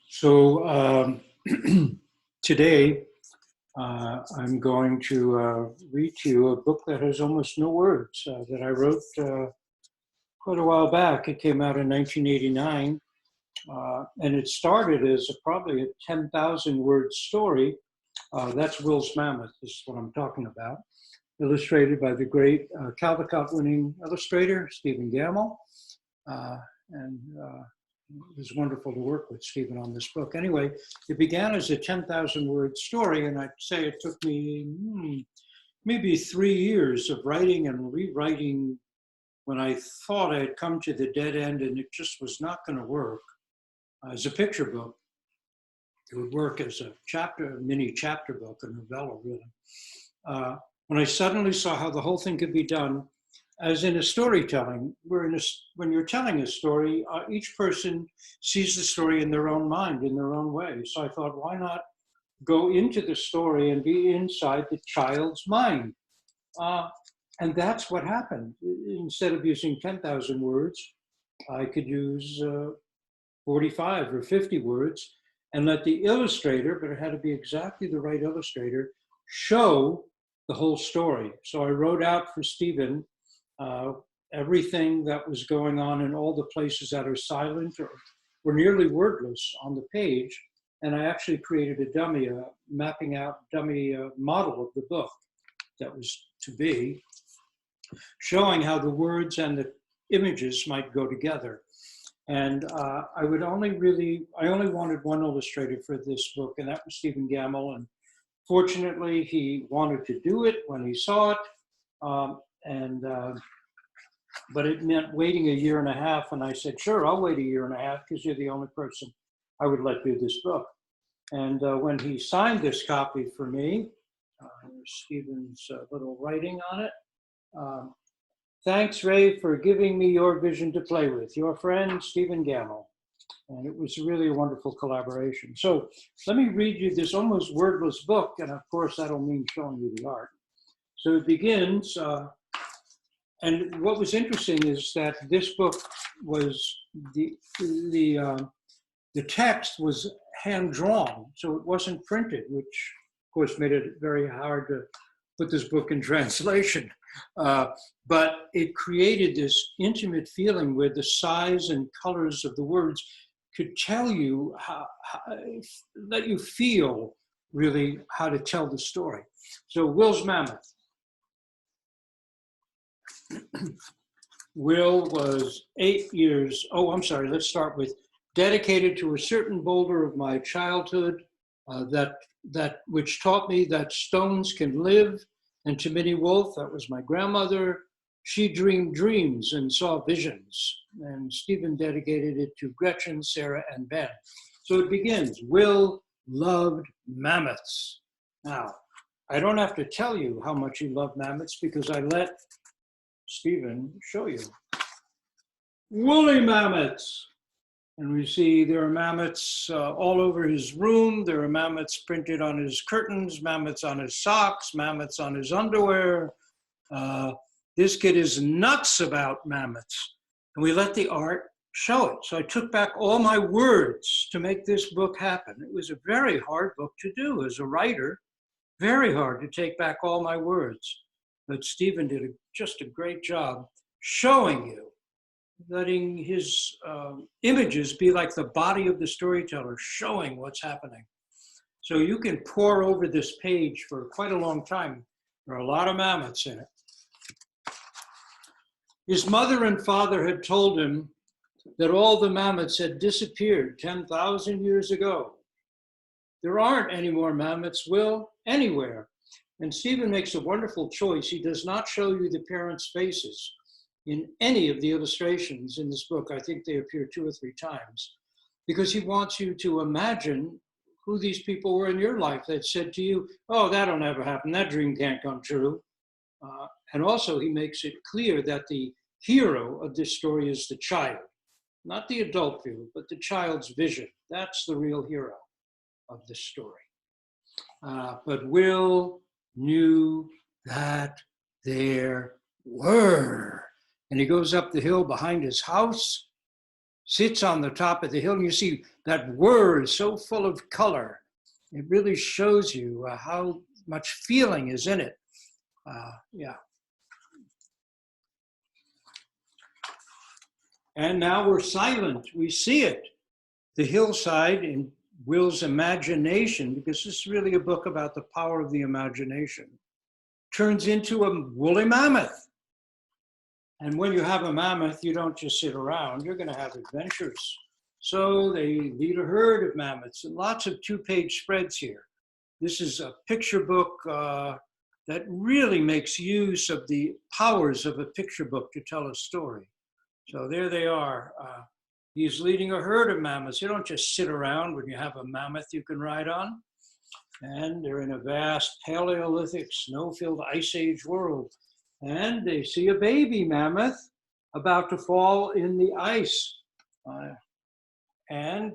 So today I'm going to read to you a book that has almost no words that I wrote quite a while back. It came out in 1989, and it started as probably a 10,000 word story. That's Will's Mammoth, is what I'm talking about, illustrated by the great Caldecott-winning illustrator, Stephen Gammell. And it was wonderful to work with Stephen on this book. Anyway, it began as a 10,000 word story, and I'd say it took me maybe 3 years of writing and rewriting when I thought I had come to the dead end and it just was not going to work. As a picture book, it would work as a mini chapter book, a novella, really. When I suddenly saw how the whole thing could be done, as in a storytelling, when you're telling a story, each person sees the story in their own mind, in their own way. So I thought, why not go into the story and be inside the child's mind? And that's what happened. Instead of using 10,000 words, I could use 45 or 50 words and let the illustrator, but it had to be exactly the right illustrator, show the whole story. So I wrote out for Stephen everything that was going on in all the places that are silent or nearly wordless on the page. And I actually created a dummy, mapping out dummy model of the book that was to be, showing how the words and the images might go together. And I only wanted one illustrator for this book, and that was Stephen Gammell. And fortunately, he wanted to do it when he saw it. But it meant waiting a year and a half. And I said, sure, I'll wait a year and a half because you're the only person I would let do this book. And when he signed this copy for me, there's Stephen's little writing on it. Thanks, Ray, for giving me your vision to play with. Your friend, Stephen Gammell. And it was really a wonderful collaboration. So let me read you this almost wordless book. And of course, that'll mean showing you the art. So it begins, and what was interesting is that this book was, the text was hand-drawn, so it wasn't printed, which of course made it very hard to put this book in translation. But it created this intimate feeling where the size and colors of the words could tell you, let you feel really how to tell the story. So Will's Mammoth. Will was 8 years, let's start with, dedicated to a certain boulder of my childhood, that which taught me that stones can live, and to Minnie Wolf, that was my grandmother, she dreamed dreams and saw visions. And Stephen dedicated it to Gretchen, Sarah, and Ben. So it begins, Will loved mammoths. Now, I don't have to tell you how much he loved mammoths because I let Stephen show you. Woolly mammoths. And we see there are mammoths all over his room. There are mammoths printed on his curtains, mammoths on his socks, mammoths on his underwear. This kid is nuts about mammoths. And we let the art show it. So I took back all my words to make this book happen. It was a very hard book to do as a writer, very hard to take back all my words. But Stephen did just a great job showing you, letting his images be like the body of the storyteller, showing what's happening. So you can pore over this page for quite a long time. There are a lot of mammoths in it. His mother and father had told him that all the mammoths had disappeared 10,000 years ago. There aren't any more mammoths, Will, anywhere. And Stephen makes a wonderful choice. He does not show you the parents' faces in any of the illustrations in this book. I think they appear 2 or 3 times, because he wants you to imagine who these people were in your life that said to you, oh, that'll never happen, that dream can't come true. And also he makes it clear that the hero of this story is the child, not the adult view, but the child's vision. That's the real hero of this story. But Will knew that there were. And he goes up the hill behind his house, sits on the top of the hill, and you see that word so full of color. It really shows you how much feeling is in it. Yeah. And now we're silent. We see it. The hillside in Will's imagination, because this is really a book about the power of the imagination, turns into a woolly mammoth. And when you have a mammoth, you don't just sit around, you're going to have adventures. So they lead a herd of mammoths, and lots of two-page spreads here. This is a picture book that really makes use of the powers of a picture book to tell a story. So there they are. He's leading a herd of mammoths. You don't just sit around when you have a mammoth you can ride on. And they're in a vast Paleolithic, snow-filled Ice Age world. And they see a baby mammoth about to fall in the ice. And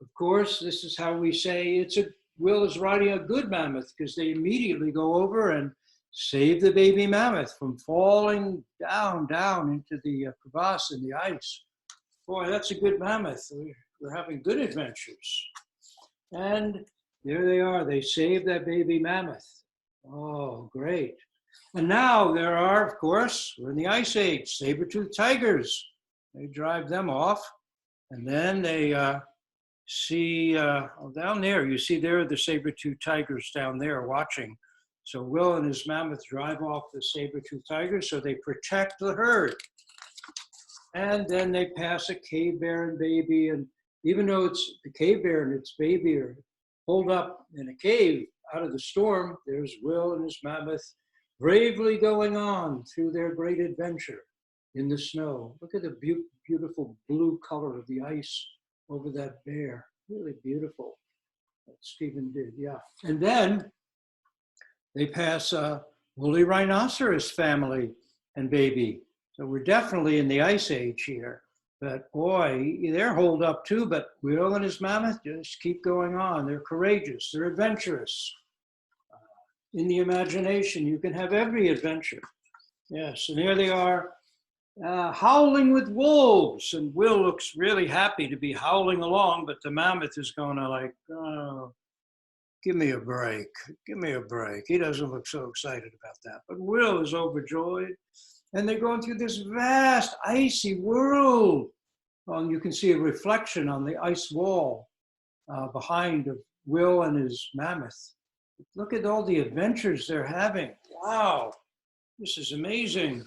of course, this is how we say Will is riding a good mammoth, because they immediately go over and save the baby mammoth from falling down into the crevasse in the ice. Boy, that's a good mammoth. We're having good adventures. And there they are. They saved that baby mammoth. Oh, great. And now there are, of course, we're in the Ice Age, saber-toothed tigers. They drive them off. And then they see, down there, you see there are the saber-toothed tigers down there watching. So Will and his mammoth drive off the saber-toothed tigers, so they protect the herd. And then they pass a cave bear and baby, and even though it's the cave bear and its baby are holed up in a cave out of the storm, there's Will and his mammoth bravely going on through their great adventure in the snow. Look at the beautiful blue color of the ice over that bear. Really beautiful. That Stephen did, yeah. And then they pass a woolly rhinoceros family and baby. So we're definitely in the Ice Age here. But boy, they're holed up too, but Will and his mammoth just keep going on. They're courageous, they're adventurous. In the imagination, you can have every adventure. Yes, and here they are, howling with wolves. And Will looks really happy to be howling along, but the mammoth is going to like, oh, give me a break, give me a break. He doesn't look so excited about that. But Will is overjoyed. And they're going through this vast icy world. You can see a reflection on the ice wall behind of Will and his mammoth. Look at all the adventures they're having. Wow, this is amazing.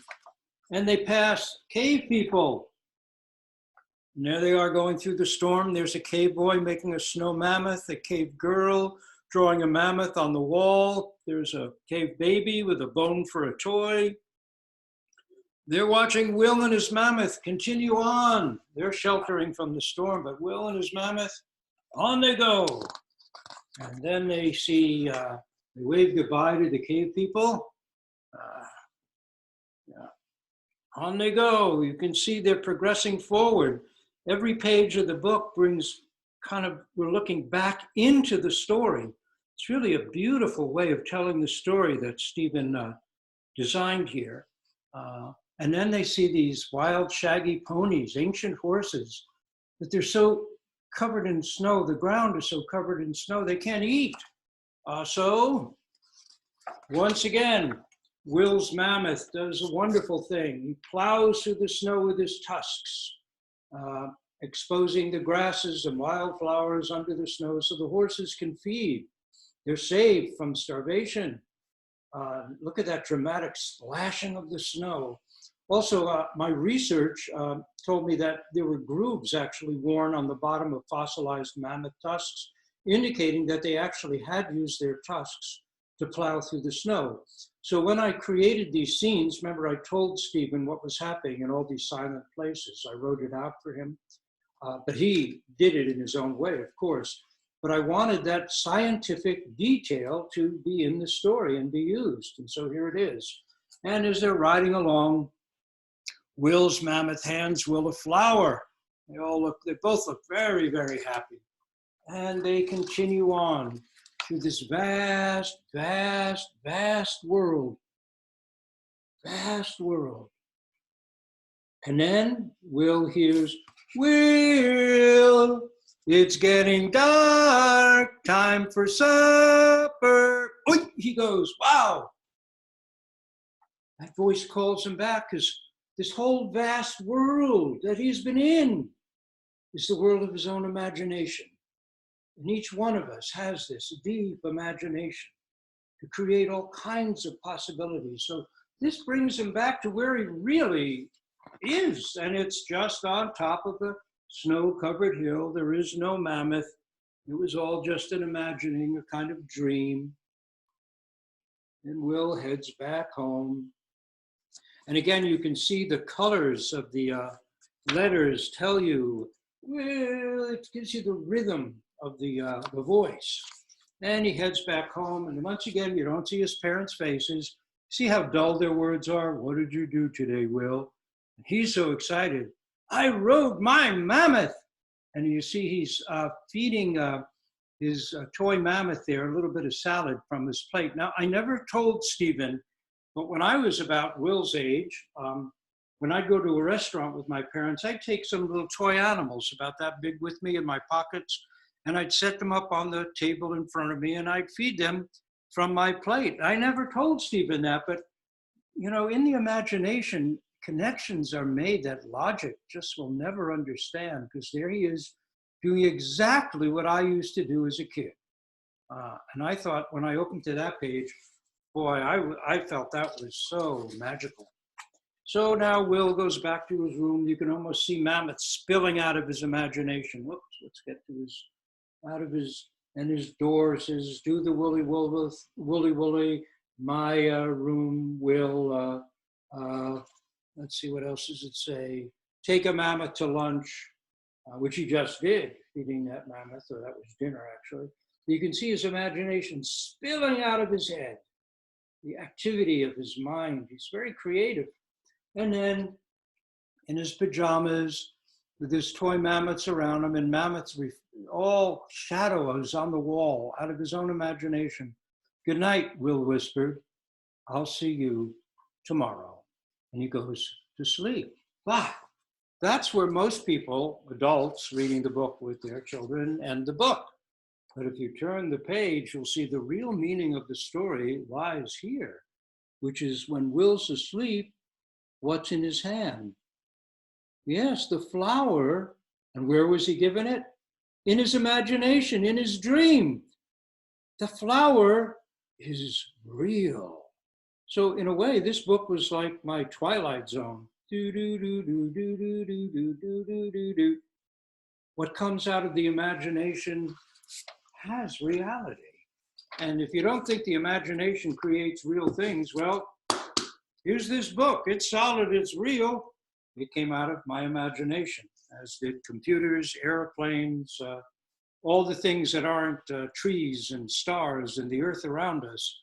And they pass cave people. And there they are going through the storm. There's a cave boy making a snow mammoth, a cave girl drawing a mammoth on the wall. There's a cave baby with a bone for a toy. They're watching Will and his mammoth continue on. They're sheltering from the storm, but Will and his mammoth, on they go. And then they see, they wave goodbye to the cave people. Yeah. On they go. You can see they're progressing forward. Every page of the book brings we're looking back into the story. It's really a beautiful way of telling the story that Stephen designed here. And then they see these wild, shaggy ponies, ancient horses, but they're so covered in snow. The ground is so covered in snow, they can't eat. So once again, Will's mammoth does a wonderful thing. He plows through the snow with his tusks, exposing the grasses and wildflowers under the snow so the horses can feed. They're saved from starvation. Look at that dramatic splashing of the snow. Also, my research told me that there were grooves actually worn on the bottom of fossilized mammoth tusks, indicating that they actually had used their tusks to plow through the snow. So when I created these scenes, remember I told Stephen what was happening in all these silent places. I wrote it out for him, but he did it in his own way, of course. But I wanted that scientific detail to be in the story and be used. And so here it is. And as they're riding along, Will's mammoth hands Will a flower. They both look very, very happy. And they continue on through this vast, vast, vast world. Vast world. And then Will hears Will, it's getting dark, time for supper. Oy, he goes, wow. That voice calls him back because this whole vast world that he's been in is the world of his own imagination. And each one of us has this deep imagination to create all kinds of possibilities. So this brings him back to where he really is. And it's just on top of a snow-covered hill. There is no mammoth. It was all just an imagining, a kind of dream. And Will heads back home. And again, you can see the colors of the letters tell you, well, it gives you the rhythm of the voice. And he heads back home. And once again, you don't see his parents' faces. See how dull their words are? What did you do today, Will? And he's so excited. I rode my mammoth. And you see he's feeding his toy mammoth there a little bit of salad from his plate. Now, I never told Stephen, but when I was about Will's age, when I'd go to a restaurant with my parents, I'd take some little toy animals about that big with me in my pockets, and I'd set them up on the table in front of me, and I'd feed them from my plate. I never told Stephen that, but you know, in the imagination, connections are made that logic just will never understand, because there he is doing exactly what I used to do as a kid. And I thought when I opened to that page, boy, I felt that was so magical. So now Will goes back to his room. You can almost see Mammoth spilling out of his imagination. Whoops, let's get to his, out of his, and his door says, do the woolly woolly, my room will, let's see, what else does it say? Take a mammoth to lunch, which he just did, feeding that mammoth, or that was dinner actually. You can see his imagination spilling out of his head, the activity of his mind. He's very creative. And then in his pajamas, with his toy mammoths around him, and mammoths, all shadows on the wall out of his own imagination. Good night, Will whispered. I'll see you tomorrow. And he goes to sleep. Wow, that's where most people, adults, reading the book with their children, end the book. But if you turn the page, you'll see the real meaning of the story lies here, which is when Will's asleep, what's in his hand? Yes, the flower. And where was he given it? In his imagination, in his dream. The flower is real. So in a way, this book was like my Twilight Zone. What comes out of the imagination has reality. And if you don't think the imagination creates real things, well, here's this book. It's solid, it's real. It came out of my imagination, as did computers, airplanes, all the things that aren't trees and stars and the earth around us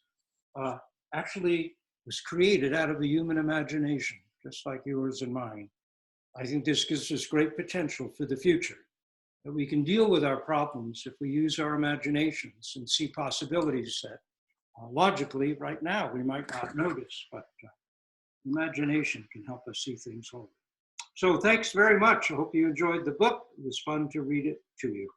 actually was created out of the human imagination, just like yours and mine. I think this gives us great potential for the future, that we can deal with our problems if we use our imaginations and see possibilities that logically right now we might not notice, but imagination can help us see things whole. So thanks very much. I hope you enjoyed the book. It was fun to read it to you.